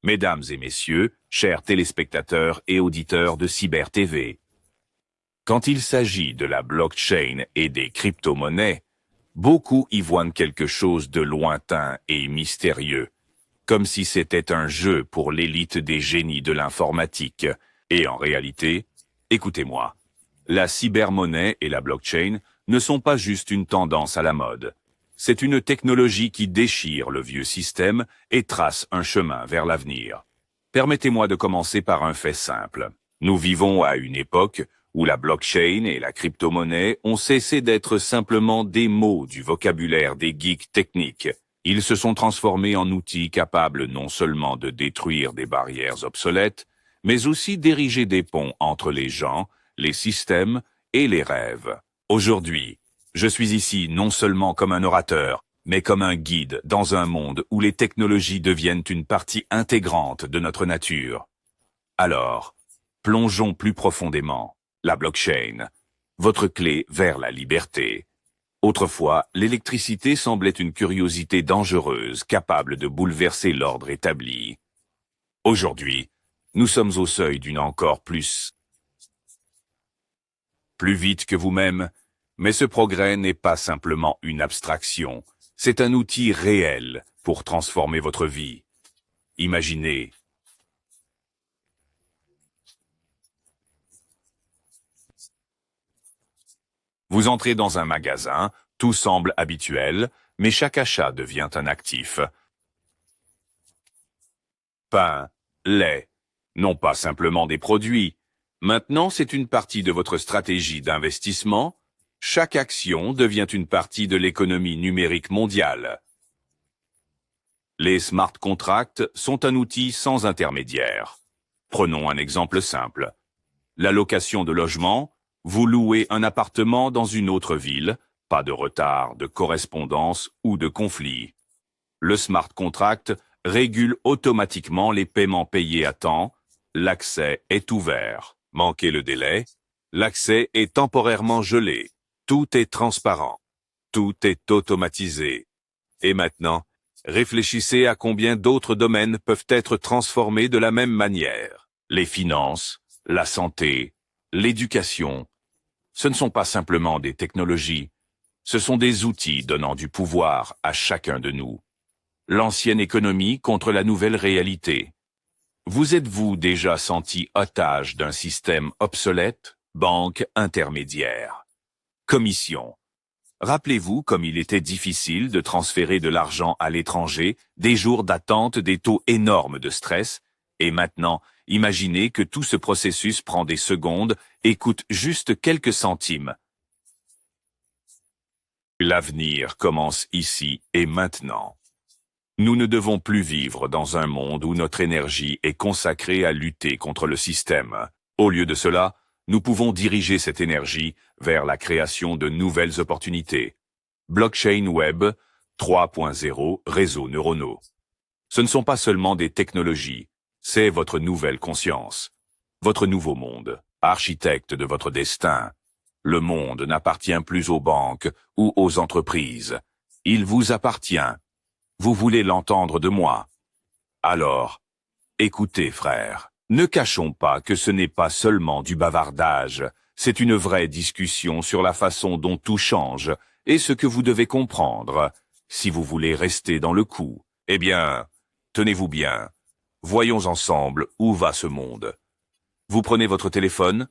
Mesdames et messieurs, chers téléspectateurs et auditeurs de Cyber TV. Quand il s'agit de la blockchain et des crypto-monnaies, beaucoup y voient quelque chose de lointain et mystérieux, comme si c'était un jeu pour l'élite des génies de l'informatique. Et en réalité, écoutez-moi, la cybermonnaie et la blockchain ne sont pas juste une tendance à la mode. C'est une technologie qui déchire le vieux système et trace un chemin vers l'avenir. Permettez-moi de commencer par un fait simple. Nous vivons à une époque où la blockchain et la crypto-monnaie ont cessé d'être simplement des mots du vocabulaire des geeks techniques. Ils se sont transformés en outils capables non seulement de détruire des barrières obsolètes, mais aussi d'ériger des ponts entre les gens, les systèmes et les rêves. Aujourd'hui, je suis ici non seulement comme un orateur, mais comme un guide dans un monde où les technologies deviennent une partie intégrante de notre nature. Alors, plongeons plus profondément. La blockchain, votre clé vers la liberté. Autrefois, l'électricité semblait une curiosité dangereuse, capable de bouleverser l'ordre établi. Aujourd'hui, nous sommes au seuil d'une encore plus vite que vous-même, mais ce progrès n'est pas simplement une abstraction, c'est un outil réel pour transformer votre vie. Imaginez. Vous entrez dans un magasin, tout semble habituel, mais chaque achat devient un actif. Pain, lait, non pas simplement des produits. Maintenant, c'est une partie de votre stratégie d'investissement. Chaque action devient une partie de l'économie numérique mondiale. Les smart contracts sont un outil sans intermédiaire. Prenons un exemple simple. La location de logement, vous louez un appartement dans une autre ville, pas de retard, de correspondance ou de conflit. Le smart contract régule automatiquement les paiements payés à temps, l'accès est ouvert. Manquez le délai, l'accès est temporairement gelé. Tout est transparent. Tout est automatisé. Et maintenant, réfléchissez à combien d'autres domaines peuvent être transformés de la même manière. Les finances, la santé, l'éducation. Ce ne sont pas simplement des technologies. Ce sont des outils donnant du pouvoir à chacun de nous. L'ancienne économie contre la nouvelle réalité. Vous êtes-vous déjà senti otage d'un système obsolète? Banque intermédiaire. Commission. Rappelez-vous comme il était difficile de transférer de l'argent à l'étranger, des jours d'attente, des taux énormes de stress, et maintenant, imaginez que tout ce processus prend des secondes et coûte juste quelques centimes. L'avenir commence ici et maintenant. Nous ne devons plus vivre dans un monde où notre énergie est consacrée à lutter contre le système. Au lieu de cela, nous pouvons diriger cette énergie vers la création de nouvelles opportunités. Blockchain Web 3.0, réseaux neuronaux. Ce ne sont pas seulement des technologies, c'est votre nouvelle conscience, votre nouveau monde, architecte de votre destin. Le monde n'appartient plus aux banques ou aux entreprises. Il vous appartient. Vous voulez l'entendre de moi? Alors, écoutez, frère. Ne cachons pas que ce n'est pas seulement du bavardage, c'est une vraie discussion sur la façon dont tout change et ce que vous devez comprendre. Si vous voulez rester dans le coup, eh bien, tenez-vous bien. Voyons ensemble où va ce monde. Vous prenez votre téléphone,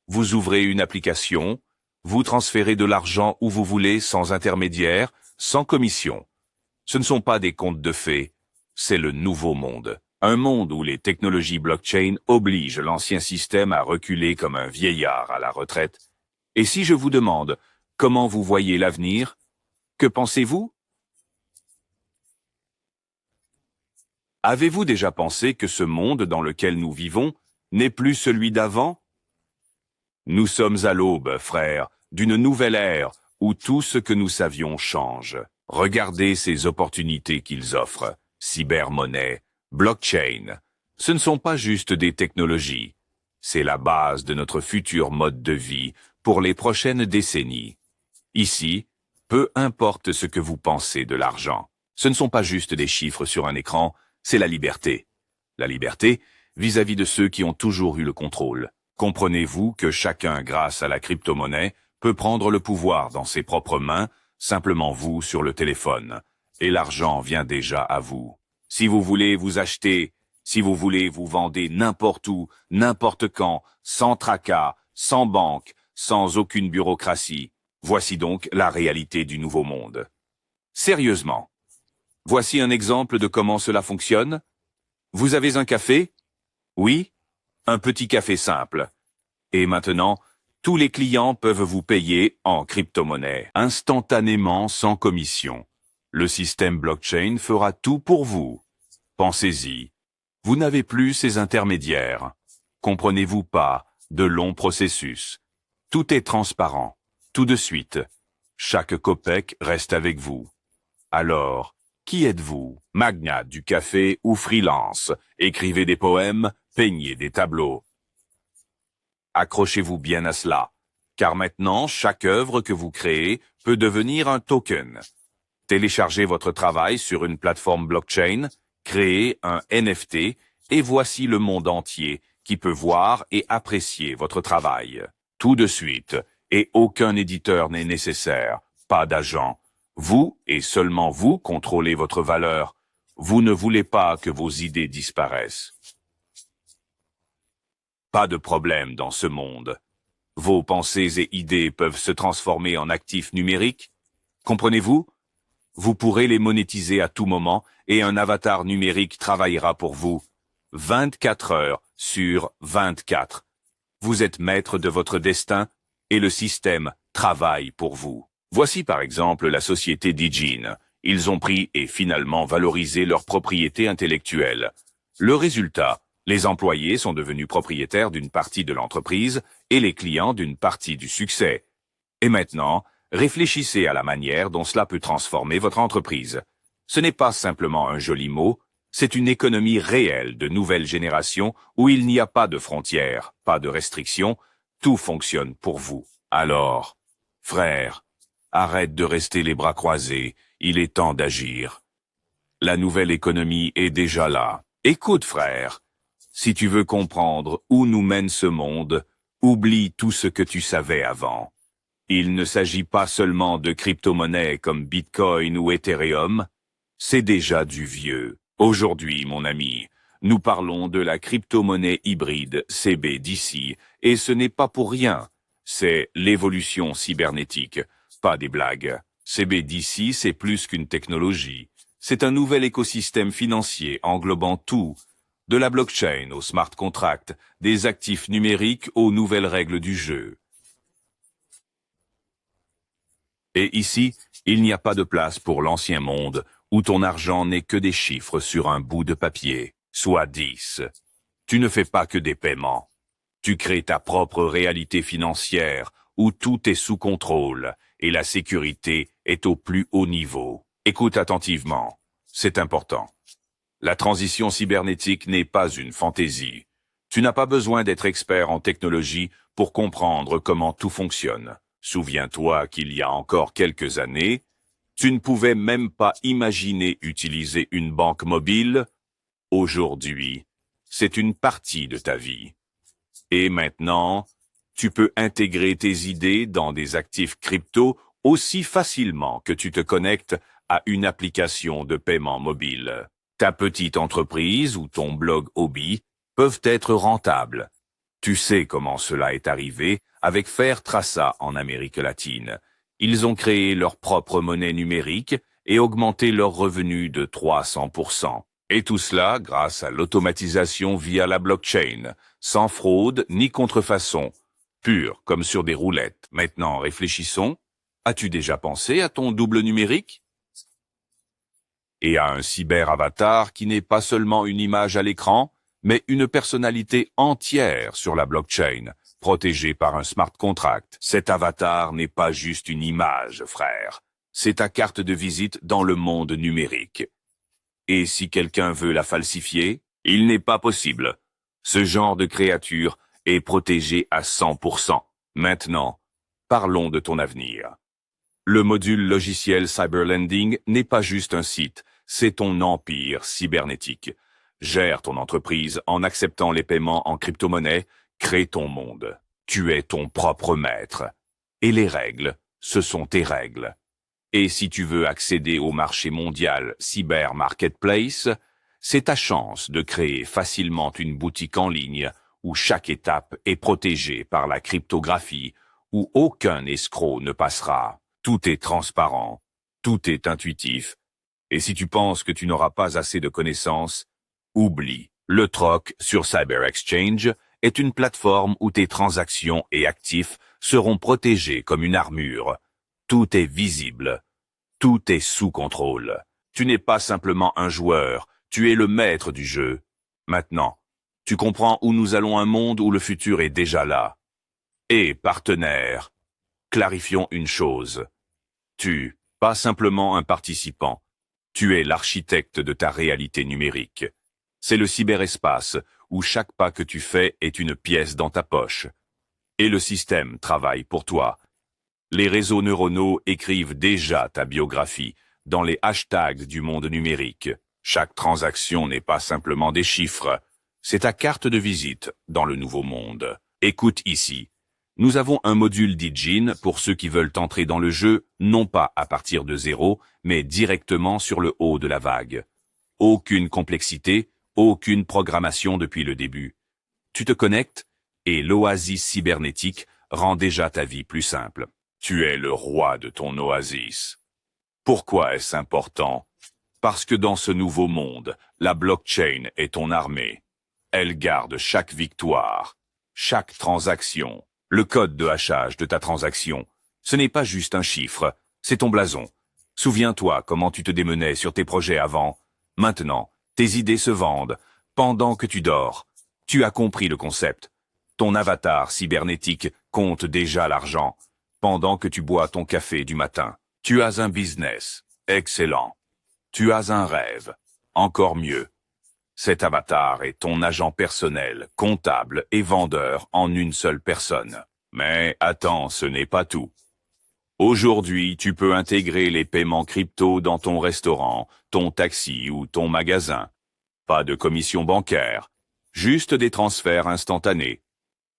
vous ouvrez une application, vous transférez de l'argent où vous voulez sans intermédiaire, sans commission. Ce ne sont pas des contes de fées, c'est le nouveau monde. Un monde où les technologies blockchain obligent l'ancien système à reculer comme un vieillard à la retraite. Et si je vous demande comment vous voyez l'avenir, que pensez-vous? Avez-vous déjà pensé que ce monde dans lequel nous vivons n'est plus celui d'avant? Nous sommes à l'aube, frères, d'une nouvelle ère où tout ce que nous savions change. Regardez ces opportunités qu'ils offrent. Cybermonnaie, blockchain, ce ne sont pas juste des technologies. C'est la base de notre futur mode de vie pour les prochaines décennies. Ici, peu importe ce que vous pensez de l'argent, ce ne sont pas juste des chiffres sur un écran, c'est la liberté. La liberté vis-à-vis de ceux qui ont toujours eu le contrôle. Comprenez-vous que chacun, grâce à la crypto-monnaie, peut prendre le pouvoir dans ses propres mains, simplement vous sur le téléphone, et l'argent vient déjà à vous. Si vous voulez vous acheter, si vous voulez vous vendez n'importe où, n'importe quand, sans tracas, sans banque, sans aucune bureaucratie. Voici donc la réalité du nouveau monde. Sérieusement, voici un exemple de comment cela fonctionne. Vous avez un café? Oui, un petit café simple. Et maintenant, tous les clients peuvent vous payer en crypto-monnaie, instantanément sans commission. Le système blockchain fera tout pour vous. Pensez-y. Vous n'avez plus ces intermédiaires. Comprenez-vous pas de longs processus. Tout est transparent, tout de suite. Chaque copec reste avec vous. Alors, qui êtes-vous? Magnat du café ou freelance? Écrivez des poèmes, peignez des tableaux. Accrochez-vous bien à cela, car maintenant, chaque œuvre que vous créez peut devenir un token. Téléchargez votre travail sur une plateforme blockchain, créez un NFT, et voici le monde entier qui peut voir et apprécier votre travail. Tout de suite, et aucun éditeur n'est nécessaire, pas d'agent. Vous, et seulement vous, contrôlez votre valeur. Vous ne voulez pas que vos idées disparaissent. Pas de problème dans ce monde. Vos pensées et idées peuvent se transformer en actifs numériques. Comprenez-vous? Vous pourrez les monétiser à tout moment et un avatar numérique travaillera pour vous. 24 heures sur 24. Vous êtes maître de votre destin et le système travaille pour vous. Voici par exemple la société Digin. Ils ont pris et finalement valorisé leur propriété intellectuelle. Le résultat, les employés sont devenus propriétaires d'une partie de l'entreprise et les clients d'une partie du succès. Et maintenant, réfléchissez à la manière dont cela peut transformer votre entreprise. Ce n'est pas simplement un joli mot, c'est une économie réelle de nouvelle génération où il n'y a pas de frontières, pas de restrictions, tout fonctionne pour vous. Alors, frère, arrête de rester les bras croisés, il est temps d'agir. La nouvelle économie est déjà là. Écoute, frère, si tu veux comprendre où nous mène ce monde, oublie tout ce que tu savais avant. Il ne s'agit pas seulement de crypto-monnaies comme Bitcoin ou Ethereum, c'est déjà du vieux. Aujourd'hui, mon ami, nous parlons de la crypto-monnaie hybride CBDC, et ce n'est pas pour rien. C'est l'évolution cybernétique, pas des blagues. CBDC, c'est plus qu'une technologie. C'est un nouvel écosystème financier englobant tout, de la blockchain au smart contract, des actifs numériques aux nouvelles règles du jeu. Et ici, il n'y a pas de place pour l'ancien monde, où ton argent n'est que des chiffres sur un bout de papier, soit 10. Tu ne fais pas que des paiements. Tu crées ta propre réalité financière, où tout est sous contrôle, et la sécurité est au plus haut niveau. Écoute attentivement, c'est important. La transition cybernétique n'est pas une fantaisie. Tu n'as pas besoin d'être expert en technologie pour comprendre comment tout fonctionne. Souviens-toi qu'il y a encore quelques années, tu ne pouvais même pas imaginer utiliser une banque mobile. Aujourd'hui, c'est une partie de ta vie. Et maintenant, tu peux intégrer tes idées dans des actifs crypto aussi facilement que tu te connectes à une application de paiement mobile. Ta petite entreprise ou ton blog hobby peuvent être rentables. Tu sais comment cela est arrivé avec Fairtraça en Amérique latine. Ils ont créé leur propre monnaie numérique et augmenté leurs revenus de 300%. Et tout cela grâce à l'automatisation via la blockchain, sans fraude ni contrefaçon, pur comme sur des roulettes. Maintenant, réfléchissons. As-tu déjà pensé à ton double numérique? Et à un cyber-avatar qui n'est pas seulement une image à l'écran, mais une personnalité entière sur la blockchain, protégée par un smart contract. Cet avatar n'est pas juste une image, frère. C'est ta carte de visite dans le monde numérique. Et si quelqu'un veut la falsifier, il n'est pas possible. Ce genre de créature est protégé à 100%. Maintenant, parlons de ton avenir. Le module logiciel Cyberlending n'est pas juste un site, c'est ton empire cybernétique. Gère ton entreprise en acceptant les paiements en crypto-monnaie, crée ton monde. Tu es ton propre maître. Et les règles, ce sont tes règles. Et si tu veux accéder au marché mondial Cyber Marketplace, c'est ta chance de créer facilement une boutique en ligne où chaque étape est protégée par la cryptographie, où aucun escroc ne passera. Tout est transparent, tout est intuitif. Et si tu penses que tu n'auras pas assez de connaissances, oublie. Le troc sur Cyber Exchange est une plateforme où tes transactions et actifs seront protégés comme une armure. Tout est visible. Tout est sous contrôle. Tu n'es pas simplement un joueur, tu es le maître du jeu. Maintenant, tu comprends où nous allons, un monde où le futur est déjà là. Et, partenaire, clarifions une chose. Tu, pas simplement un participant, tu es l'architecte de ta réalité numérique. C'est le cyberespace où chaque pas que tu fais est une pièce dans ta poche. Et le système travaille pour toi. Les réseaux neuronaux écrivent déjà ta biographie dans les hashtags du monde numérique. Chaque transaction n'est pas simplement des chiffres, c'est ta carte de visite dans le nouveau monde. Écoute ici. Nous avons un module d'Idjin pour ceux qui veulent entrer dans le jeu, non pas à partir de zéro, mais directement sur le haut de la vague. Aucune complexité, aucune programmation depuis le début. Tu te connectes et l'oasis cybernétique rend déjà ta vie plus simple. Tu es le roi de ton oasis. Pourquoi est-ce important? Parce que dans ce nouveau monde, la blockchain est ton armée. Elle garde chaque victoire, chaque transaction, le code de hachage de ta transaction. Ce n'est pas juste un chiffre, c'est ton blason. Souviens-toi comment tu te démenais sur tes projets avant. Maintenant, tes idées se vendent. Pendant que tu dors, tu as compris le concept. Ton avatar cybernétique compte déjà l'argent. Pendant que tu bois ton café du matin, tu as un business. Excellent. Tu as un rêve. Encore mieux. Cet avatar est ton agent personnel, comptable et vendeur en une seule personne. Mais attends, ce n'est pas tout. Aujourd'hui, tu peux intégrer les paiements crypto dans ton restaurant, ton taxi ou ton magasin. Pas de commission bancaire, juste des transferts instantanés.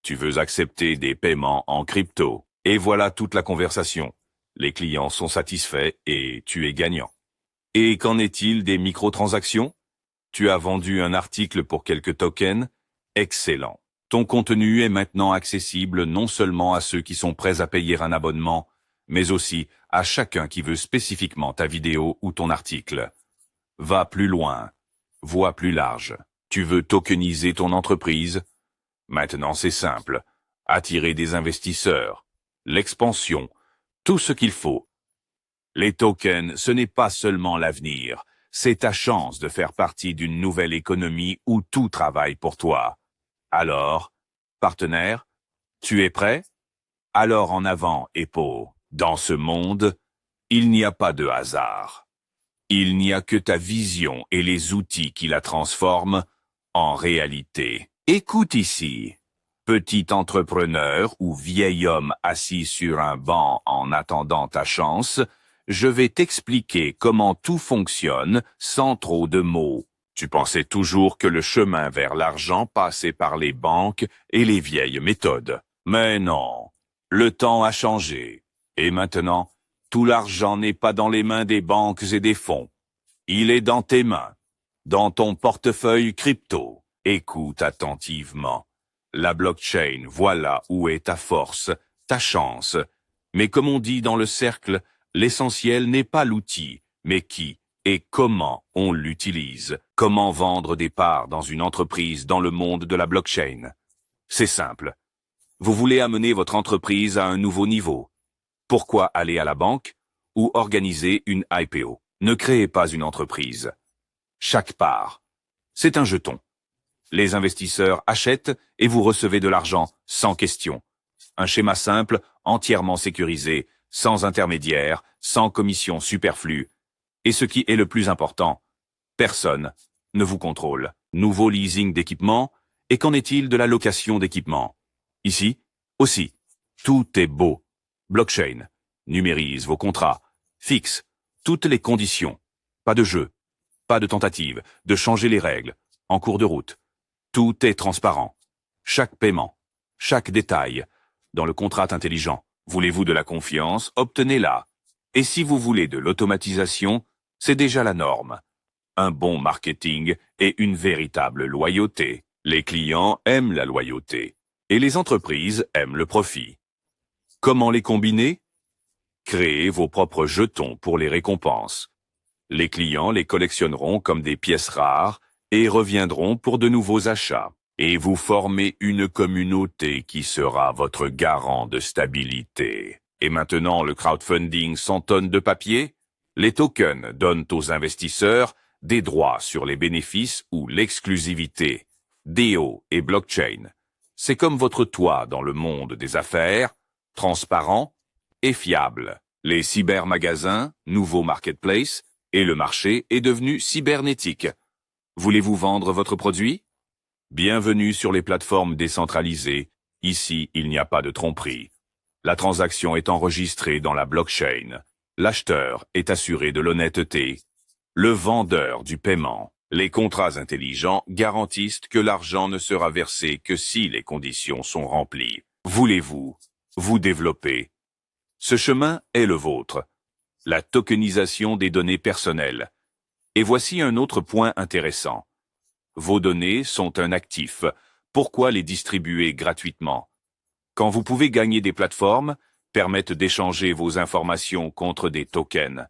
Tu veux accepter des paiements en crypto. Et voilà toute la conversation. Les clients sont satisfaits et tu es gagnant. Et qu'en est-il des microtransactions? Tu as vendu un article pour quelques tokens? Excellent. Ton contenu est maintenant accessible non seulement à ceux qui sont prêts à payer un abonnement, mais aussi à chacun qui veut spécifiquement ta vidéo ou ton article. Va plus loin. Vois plus large. Tu veux tokeniser ton entreprise? Maintenant c'est simple. Attirer des investisseurs. L'expansion. Tout ce qu'il faut. Les tokens, ce n'est pas seulement l'avenir. C'est ta chance de faire partie d'une nouvelle économie où tout travaille pour toi. Alors, partenaire, tu es prêt? Alors en avant, Eppo. Dans ce monde, il n'y a pas de hasard. Il n'y a que ta vision et les outils qui la transforment en réalité. Écoute ici. Petit entrepreneur ou vieil homme assis sur un banc en attendant ta chance, je vais t'expliquer comment tout fonctionne sans trop de mots. Tu pensais toujours que le chemin vers l'argent passait par les banques et les vieilles méthodes. Mais non, le temps a changé. Et maintenant, tout l'argent n'est pas dans les mains des banques et des fonds. Il est dans tes mains, dans ton portefeuille crypto. Écoute attentivement. La blockchain, voilà où est ta force, ta chance. Mais comme on dit dans le cercle, l'essentiel n'est pas l'outil, mais qui et comment on l'utilise. Comment vendre des parts dans une entreprise dans le monde de la blockchain? C'est simple. Vous voulez amener votre entreprise à un nouveau niveau. Pourquoi aller à la banque ou organiser une IPO? Ne créez pas une entreprise. Chaque part, c'est un jeton. Les investisseurs achètent et vous recevez de l'argent sans question. Un schéma simple, entièrement sécurisé, sans intermédiaire, sans commission superflue. Et ce qui est le plus important, personne ne vous contrôle. Nouveau leasing d'équipement, et qu'en est-il de la location d'équipement? Ici, aussi, tout est beau. Blockchain, numérise vos contrats, fixe toutes les conditions. Pas de jeu, pas de tentative de changer les règles. en cours de route. Tout est transparent. Chaque paiement, chaque détail, dans le contrat intelligent. Voulez-vous de la confiance? Obtenez-la. Et si vous voulez de l'automatisation, c'est déjà la norme. Un bon marketing et une véritable loyauté. Les clients aiment la loyauté. Et les entreprises aiment le profit. Comment les combiner? Créez vos propres jetons pour les récompenses. Les clients les collectionneront comme des pièces rares et reviendront pour de nouveaux achats. Et vous formez une communauté qui sera votre garant de stabilité. Et maintenant, le crowdfunding sans tonnes de papier? Les tokens donnent aux investisseurs des droits sur les bénéfices ou l'exclusivité. DO et blockchain. C'est comme votre toit dans le monde des affaires, transparent et fiable. Les cybermagasins, nouveaux marketplaces, et le marché est devenu cybernétique. Voulez-vous vendre votre produit? Bienvenue sur les plateformes décentralisées. Ici, il n'y a pas de tromperie. La transaction est enregistrée dans la blockchain. L'acheteur est assuré de l'honnêteté. Le vendeur du paiement. Les contrats intelligents garantissent que l'argent ne sera versé que si les conditions sont remplies. Voulez-vous vous développer? Ce chemin est le vôtre. La tokenisation des données personnelles. Et voici un autre point intéressant. Vos données sont un actif. Pourquoi les distribuer gratuitement? Quand vous pouvez gagner des plateformes, permettent d'échanger vos informations contre des tokens.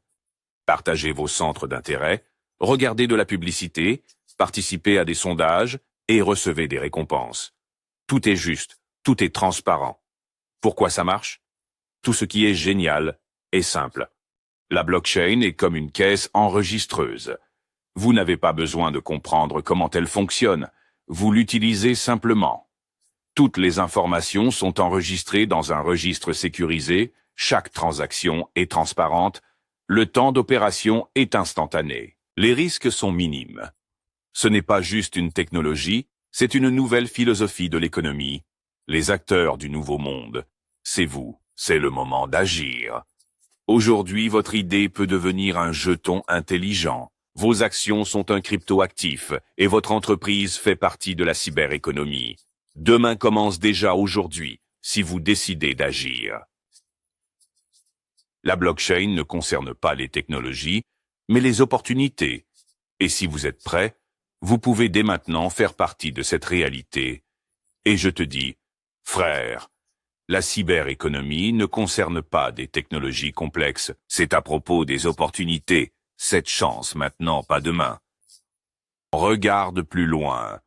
Partagez vos centres d'intérêt, regardez de la publicité, participez à des sondages et recevez des récompenses. Tout est juste, tout est transparent. Pourquoi ça marche? Tout ce qui est génial est simple. La blockchain est comme une caisse enregistreuse. Vous n'avez pas besoin de comprendre comment elle fonctionne, vous l'utilisez simplement. Toutes les informations sont enregistrées dans un registre sécurisé, chaque transaction est transparente, le temps d'opération est instantané. Les risques sont minimes. Ce n'est pas juste une technologie, c'est une nouvelle philosophie de l'économie. Les acteurs du nouveau monde, c'est vous, c'est le moment d'agir. Aujourd'hui, votre idée peut devenir un jeton intelligent. Vos actions sont un crypto-actif et votre entreprise fait partie de la cyberéconomie. Demain commence déjà aujourd'hui, si vous décidez d'agir. La blockchain ne concerne pas les technologies, mais les opportunités. Et si vous êtes prêt, vous pouvez dès maintenant faire partie de cette réalité. Et je te dis, frère, la cyberéconomie ne concerne pas des technologies complexes, c'est à propos des opportunités. Cette chance maintenant, pas demain. Regarde plus loin.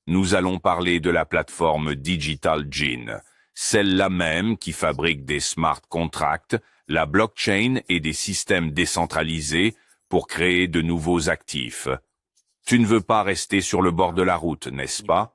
Nous allons parler de la plateforme Digital Gene, celle-là même qui fabrique des smart contracts, la blockchain et des systèmes décentralisés pour créer de nouveaux actifs. Tu ne veux pas rester sur le bord de la route, n'est-ce pas?